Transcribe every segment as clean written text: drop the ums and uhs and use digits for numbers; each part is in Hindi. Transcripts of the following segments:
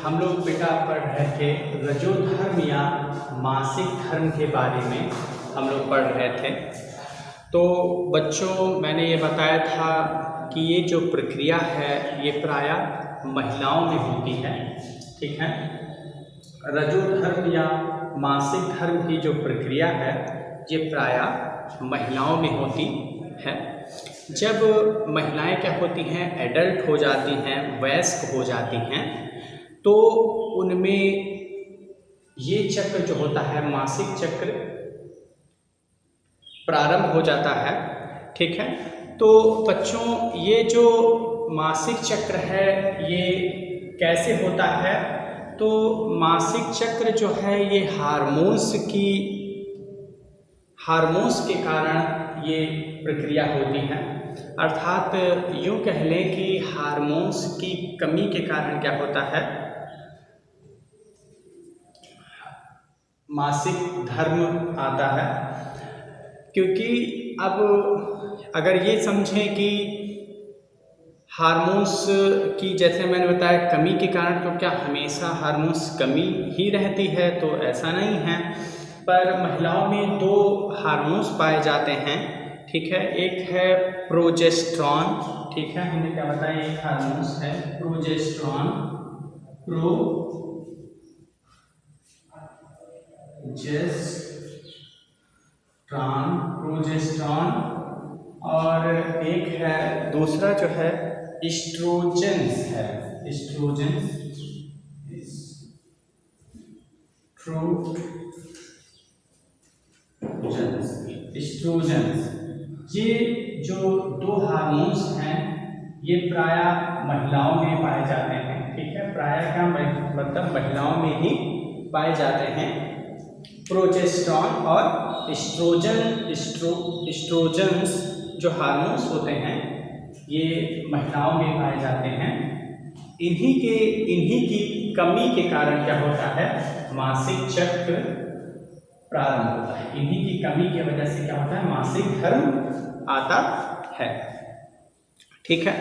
हम लोग बेटा पढ़ रहे थे रजोधर्म या मासिक धर्म के बारे में हम लोग पढ़ रहे थे। तो बच्चों मैंने ये बताया था कि ये जो प्रक्रिया है ये प्रायः महिलाओं में होती है, ठीक है। रजोधर्म या मासिक धर्म की जो प्रक्रिया है ये प्रायः महिलाओं में होती है। जब महिलाएं क्या होती हैं, एडल्ट हो जाती हैं, वयस्क हो जाती हैं, तो उनमें ये चक्र जो होता है मासिक चक्र प्रारंभ हो जाता है, ठीक है। तो बच्चों ये जो मासिक चक्र है ये कैसे होता है, तो मासिक चक्र जो है ये हार्मोन्स के कारण ये प्रक्रिया होती है। अर्थात यूँ कह लें कि हार्मोन्स की कमी के कारण क्या होता है, मासिक धर्म आता है। क्योंकि अब अगर ये समझें कि हार्मोन्स की जैसे मैंने बताया कमी के कारण, तो क्या हमेशा हार्मोन्स कमी ही रहती है, तो ऐसा नहीं है। पर महिलाओं में दो हार्मोन्स पाए जाते हैं, ठीक है। एक है प्रोजेस्टेरॉन, ठीक है, हमने क्या बताया, एक हार्मोन्स है प्रोजेस्टेरॉन, प्रोजेस्टेरॉन, और एक है दूसरा जो है एस्ट्रोजेंस है, एस्ट्रोजेंस। ये जो दो हार्मोन्स हैं ये प्रायः महिलाओं में पाए जाते हैं, ठीक है। प्रायः का मतलब महिलाओं में ही पाए जाते हैं। प्रोजेस्टेरॉन और एस्ट्रोजेंस जो हार्मोन्स होते हैं ये महिलाओं में पाए जाते हैं। इन्हीं की कमी के कारण क्या होता है, मासिक चक्र प्रारंभ होता है। इन्हीं की कमी की वजह से क्या होता है, मासिक धर्म आता है, ठीक है।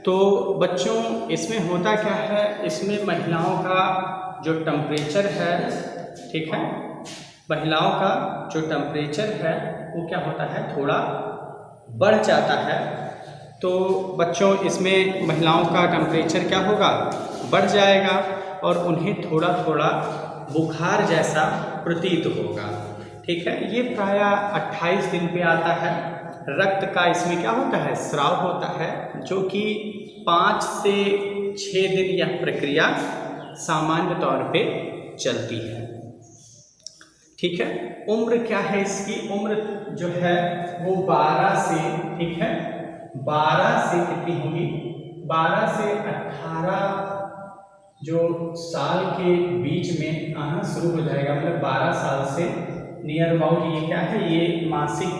तो बच्चों इसमें होता क्या है, इसमें महिलाओं का जो टेम्परेचर है, ठीक है, महिलाओं का जो टेम्परेचर है वो क्या होता है, थोड़ा बढ़ जाता है। तो बच्चों इसमें महिलाओं का टेम्परेचर क्या होगा, बढ़ जाएगा और उन्हें थोड़ा थोड़ा बुखार जैसा प्रतीत होगा, ठीक है। ये प्रायः 28 दिन पे आता है। रक्त का इसमें क्या होता है, स्राव होता है, जो कि 5 से 6 दिन यह प्रक्रिया सामान्य तौर पे चलती है, ठीक है। उम्र क्या है इसकी, उम्र जो है वो 12 से, ठीक है, 12 से कितनी होगी, 12 से 18 जो साल के बीच में आना शुरू हो जाएगा। मतलब 12 साल से नियर अबाउट ये क्या है, ये मासिक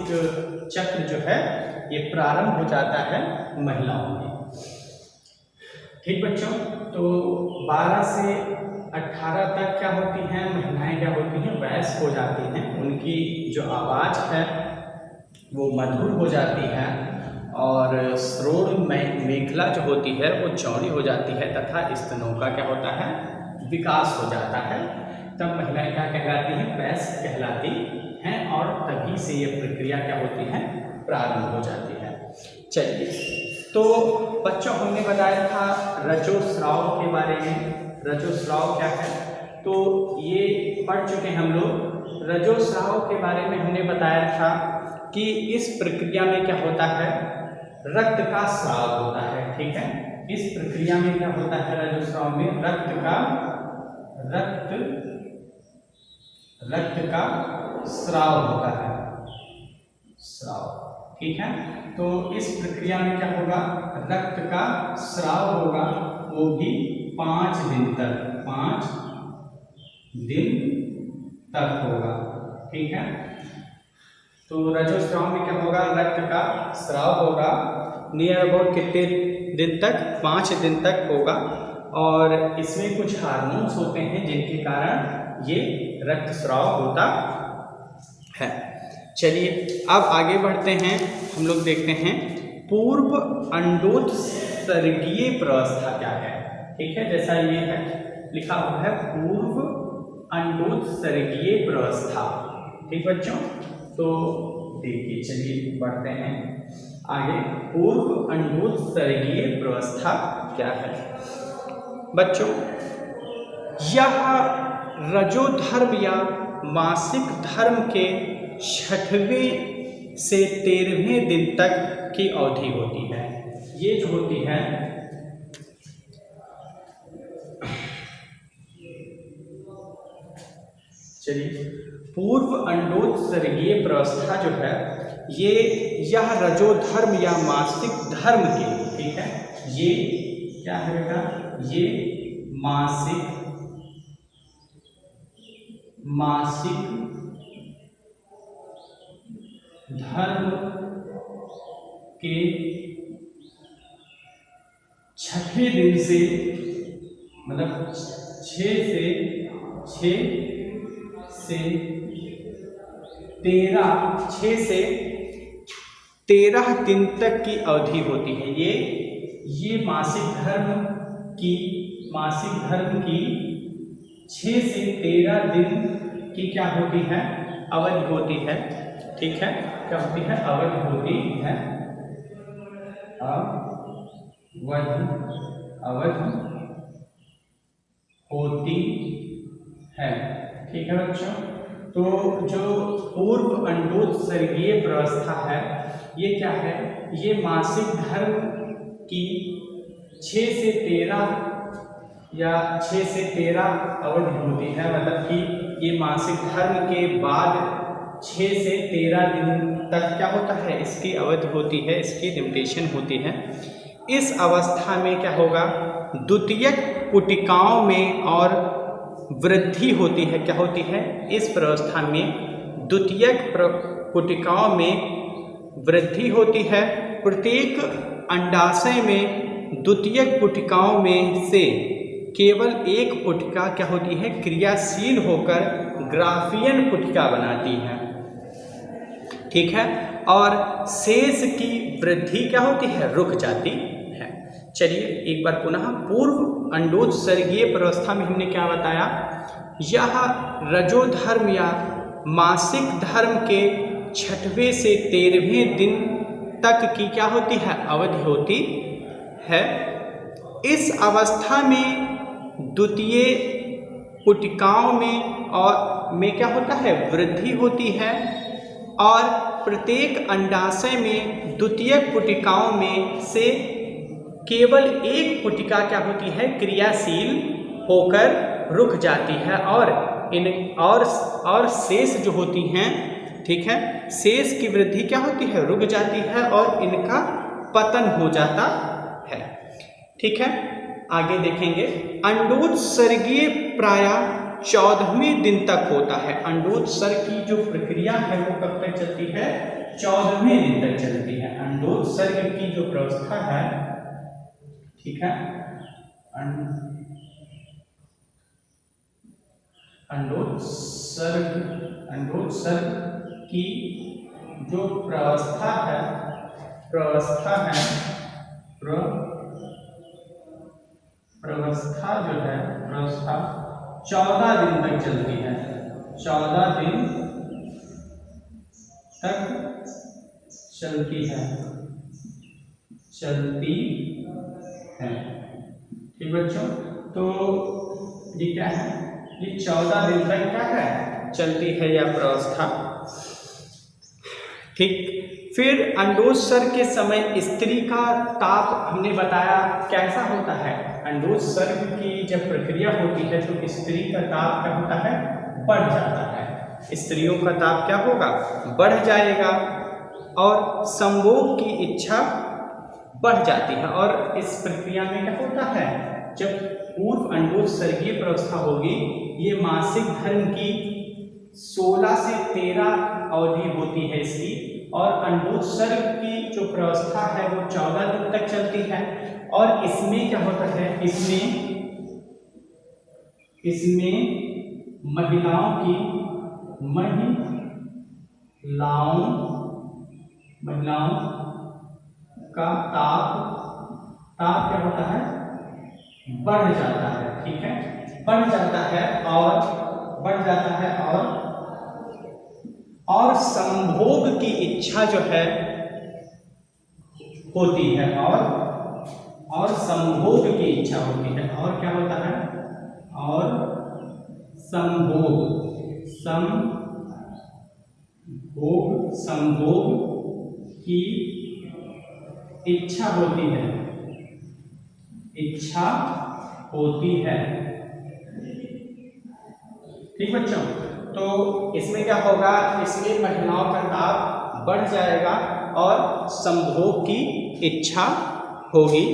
चक्र जो है ये प्रारंभ हो जाता है महिलाओं में, ठीक बच्चों। तो 12 से 18 तक क्या होती हैं महिलाएं, क्या होती हैं, वयस्क हो जाती हैं। उनकी जो आवाज़ है वो मधुर हो जाती है और श्रोण मेखला जो होती है वो चौड़ी हो जाती है तथा स्तनों का क्या होता है, विकास हो जाता है। तब महिलाएं क्या कहलाती हैं, वयस्क कहलाती हैं और तभी से ये प्रक्रिया क्या होती है, प्रारंभ हो जाती है। चलिए, तो बच्चों हमने बताया था रजोस्राव के बारे में। रजोस्राव क्या है, तो ये पढ़ चुके हैं हम लोग। रजोस्राव के बारे में हमने बताया था कि इस प्रक्रिया में क्या होता है, रक्त का स्राव होता है, ठीक है। इस प्रक्रिया में क्या होता है, रजोस्राव में रक्त का स्राव होता है, स्राव, ठीक है। तो इस प्रक्रिया में क्या होगा, रक्त का स्राव होगा, वो भी 5 दिन तक होगा, ठीक है। तो रजोस्राव में क्या होगा, रक्त का स्राव होगा नियर अबाउट कितने दिन तक, 5 दिन तक होगा। और इसमें कुछ हार्मोन्स होते हैं जिनके कारण ये रक्त स्राव होता है। चलिए अब आगे बढ़ते हैं, हम लोग देखते हैं पूर्व अंडोत्सर्गीय प्रावस्था क्या है, ठीक है। जैसा ये है लिखा हुआ है पूर्व अंडोत्सर्गीय प्रावस्था। ठीक बच्चों, तो देखिए चलिए बढ़ते हैं आगे। पूर्व अंडोत्सर्गीय प्रावस्था क्या है बच्चों? यह रजोधर्म या मासिक धर्म के 6वें से 13वें दिन तक की अवधि होती है। ये जो होती है चलिए पूर्व अंडोत्सर्गीय प्रावस्था जो है यह रजोधर्म या मासिक धर्म के, ठीक है, ये क्या है बेटा? ये मासिक धर्म के 6वें दिन से, मतलब 6 से 13 दिन तक की अवधि होती है। ये मासिक धर्म की 6 से 13 दिन की क्या होती है? अवधि होती है। ठीक है, क्या होती है? अवधि होती है। अवधि होती है। ठीक है बच्चों, तो जो पूर्व अंडोत्सर्गीय प्रावस्था है ये क्या है? ये मासिक धर्म की 6 से 13 अवधि होती है। मतलब कि ये मासिक धर्म के बाद 6 से 13 दिन तक क्या होता है? इसकी अवधि होती है, इसकी लिमिटेशन होती है। इस अवस्था में क्या होगा? द्वितीयक पुटिकाओं में और वृद्धि होती है। क्या होती है? इस प्रावस्था में द्वितीयक पुटिकाओं में वृद्धि होती है। प्रत्येक अंडाशय में द्वितीयक पुटिकाओं में से केवल एक पुटिका क्या होती है? क्रियाशील होकर ग्राफियन पुटिका बनाती है। ठीक है, और शेष की वृद्धि क्या होती है? रुक जाती है। चलिए एक बार पुनः पूर्व अंडोत्सर्गीय प्रावस्था में हमने क्या बताया? यह रजोधर्म या मासिक धर्म के 6वें से 13वें दिन तक की क्या होती है? अवधि होती है। इस अवस्था में द्वितीय पुटिकाओं में क्या होता है? वृद्धि होती है, और प्रत्येक अंडाशय में द्वितीयक पुटिकाओं में से केवल एक पुटिका क्या होती है? क्रियाशील होकर रुक जाती है, और शेष जो होती हैं, ठीक है, शेष की वृद्धि क्या होती है? रुक जाती है और इनका पतन हो जाता है। ठीक है, आगे देखेंगे। अंडोत्सर्गीय प्रायः 14वें दिन तक होता है। अंडोत्सर्ग की जो प्रक्रिया है वो कब तक चलती है? 14वें दिन तक चलती है। अंडोत्सर्ग की जो प्रावस्था है, ठीक है, अंडोत्सर्ग की जो प्रावस्था है 14 दिन तक चलती है। 14 दिन तक चलती है। ठीक बच्चों, तो ये क्या है? ये 14 दिन तक क्या है? चलती है यह प्रावस्था। ठीक, फिर अंडोत्सर्ग के समय स्त्री का ताप हमने बताया कैसा होता है? अंडोत्सर्ग की जब प्रक्रिया होती है तो स्त्री का ताप क्या होता है? बढ़ जाता है। स्त्रियों का ताप क्या होगा? बढ़ जाएगा, और संभोग की इच्छा बढ़ जाती है। और इस प्रक्रिया में क्या होता है? जब पूर्व अंडोत्सर्गीय प्रावस्था होगी, ये मासिक धर्म की 16 से 13 अवधि होती है इसकी, और अंडोत्सर्ग की जो प्रावस्था है वो 14 दिन तक चलती है। और इसमें क्या होता है? इसमें महिलाओं का ताप क्या होता है? बढ़ जाता है। ठीक है, बढ़ जाता है और संभोग की इच्छा जो है होती है, और संभोग की इच्छा होती है, और क्या होता है, और संभोग की इच्छा होती है। ठीक बच्चों, तो इसमें क्या होगा, इसमें महिलाओं का ताप बढ़ जाएगा और संभोग की इच्छा होगी।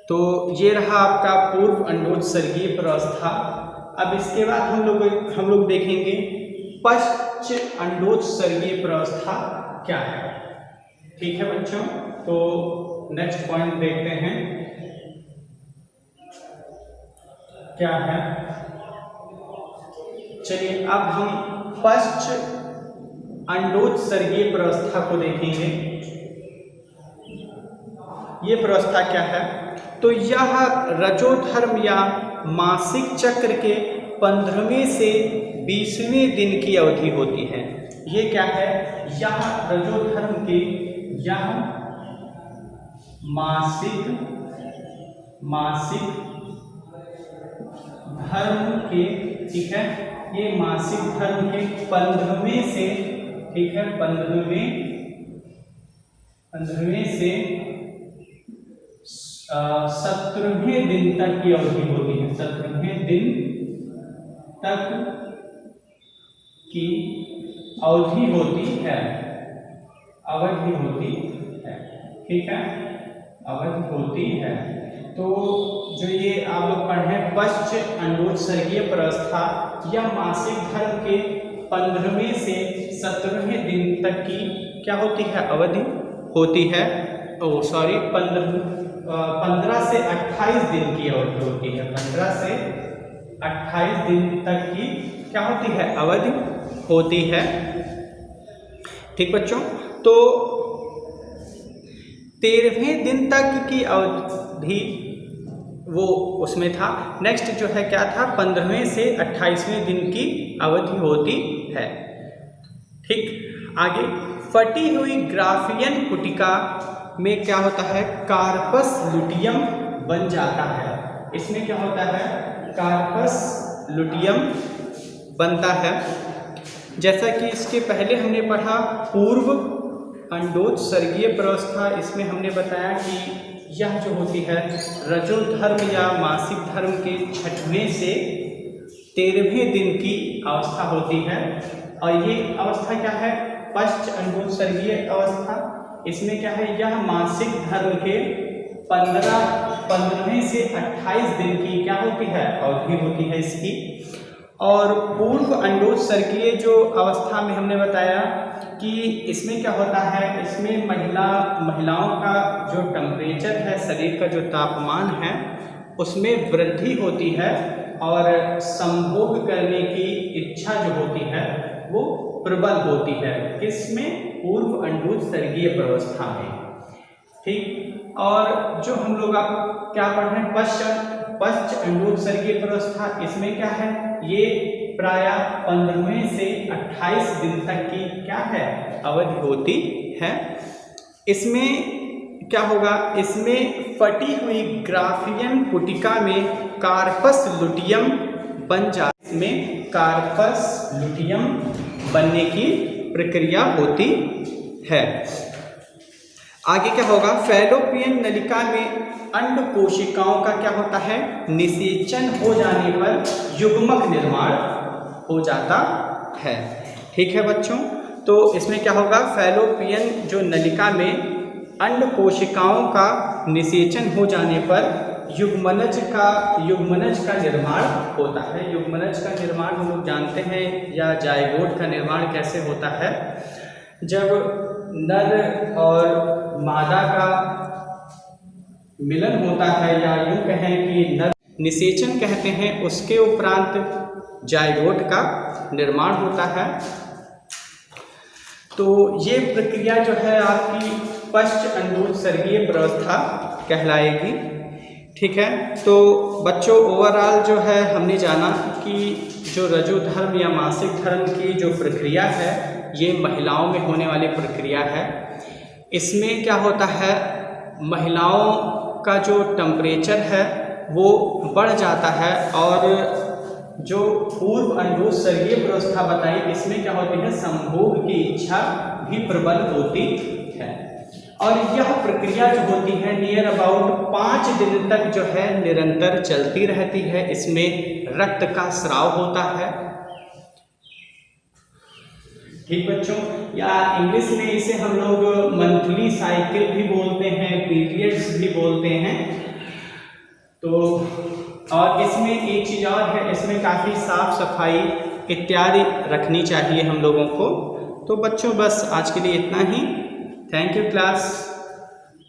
तो ये रहा आपका पूर्व अंडोत्सर्गीय प्रावस्था। अब इसके बाद हम लोग देखेंगे पश्च अंडोत्सर्गीय प्रावस्था क्या है। ठीक है बच्चों, तो नेक्स्ट पॉइंट देखते हैं क्या है। चलिए अब हम पश्च अंडोत्सर्गीय प्रावस्था को देखेंगे। ये प्रावस्था क्या है, तो यह रजोधर्म या मासिक चक्र के 15वें से 20वें दिन की अवधि होती है। ये क्या है, यह रजोधर्म के, यह मासिक धर्म के, ठीक है, ये मासिक धर्म के 15वें से, ठीक है, 15वें से 17वें दिन तक की अवधि होती है। 17वें दिन तक की अवधि होती है, ठीक है, अवधि होती है। तो जो ये आप लोग पढ़े पश्च अंडोत्सर्गीय प्रावस्था या मासिक धर्म के 15वें से 17वें दिन तक की क्या होती है, अवधि होती है। 15 से 28 दिन की अवधि होती है। 15 से 28 दिन तक की क्या होती है, अवधि होती है। ठीक बच्चों, तो 13वें दिन तक की अवधि वो उसमें था। नेक्स्ट जो है क्या था, 15वें से 28वें दिन की अवधि होती है। ठीक, आगे फटी हुई ग्राफियन पुटिका में क्या होता है, कार्पस लुटियम बन जाता है। इसमें क्या होता है, कार्पस लुटियम बनता है। जैसा कि इसके पहले हमने पढ़ा पूर्व अंडोत्सर्गीय प्रावस्था, इसमें हमने बताया कि यह जो होती है रजोधर्म या मासिक धर्म के 6वें से 13वें दिन की अवस्था होती है। और ये अवस्था क्या है, पश्च अंडोत्सर्गीय अवस्था। इसमें क्या है, यह मासिक धर्म के 15वें से 28 दिन की क्या होती है, अवधि होती है इसकी। और पूर्व अंडोत्सर्गीय जो अवस्था में हमने बताया कि इसमें क्या होता है, इसमें महिलाओं का जो टेम्परेचर है, शरीर का जो तापमान है, उसमें वृद्धि होती है और संभोग करने की इच्छा जो होती है वो प्रबल होती है। किसमें, पूर्व अंडोत्सर्गीय प्रावस्था में। ठीक, और जो हम लोग आप क्या पढ़ रहे हैं पश्च अंडोत्सर्गीय प्रावस्था, इसमें क्या है, ये प्रायः 15वें से 28 दिन तक की क्या है, अवधि होती है। इसमें क्या होगा, इसमें फटी हुई ग्राफियन पुटिका में कार्पस लुटियम बन जाता है। इसमें कार्पस लुटियम बनने की प्रक्रिया होती है। आगे क्या होगा, फैलोपियन नलिका में अंड कोशिकाओं का क्या होता है, निषेचन हो जाने पर युग्मक निर्माण हो जाता है। ठीक है बच्चों, तो इसमें क्या होगा, फैलोपियन जो नलिका में अंड कोशिकाओं का निषेचन हो जाने पर युग्मनज का निर्माण होता है। युग्मनज का निर्माण हम लोग जानते हैं, या जायगोट का निर्माण कैसे होता है, जब नर और मादा का मिलन होता है, या यूं कहें कि नर निषेचन कहते हैं, उसके उपरांत जायगोट का निर्माण होता है। तो ये प्रक्रिया जो है आपकी पश्च अंडोत्सर्गीय प्रावस्था कहलाएगी। ठीक है, तो बच्चों ओवरऑल जो है हमने जाना कि जो रजो धर्म या मासिक धर्म की जो प्रक्रिया है ये महिलाओं में होने वाली प्रक्रिया है। इसमें क्या होता है, महिलाओं का जो टेम्परेचर है वो बढ़ जाता है और जो पूर्व अंडोत्सर्गीय प्रावस्था बताई इसमें क्या होती है, संभोग की इच्छा भी प्रबल होती है। और यह प्रक्रिया जो होती है नियर अबाउट 5 दिन तक जो है निरंतर चलती रहती है। इसमें रक्त का स्राव होता है। ठीक बच्चों, या इंग्लिश में इसे हम लोग मंथली साइकिल भी बोलते हैं, पीरियड्स भी बोलते हैं। तो और इसमें एक चीज़ और है, इसमें काफ़ी साफ सफाई इत्यादि रखनी चाहिए हम लोगों को। तो बच्चों बस आज के लिए इतना ही। Thank you class.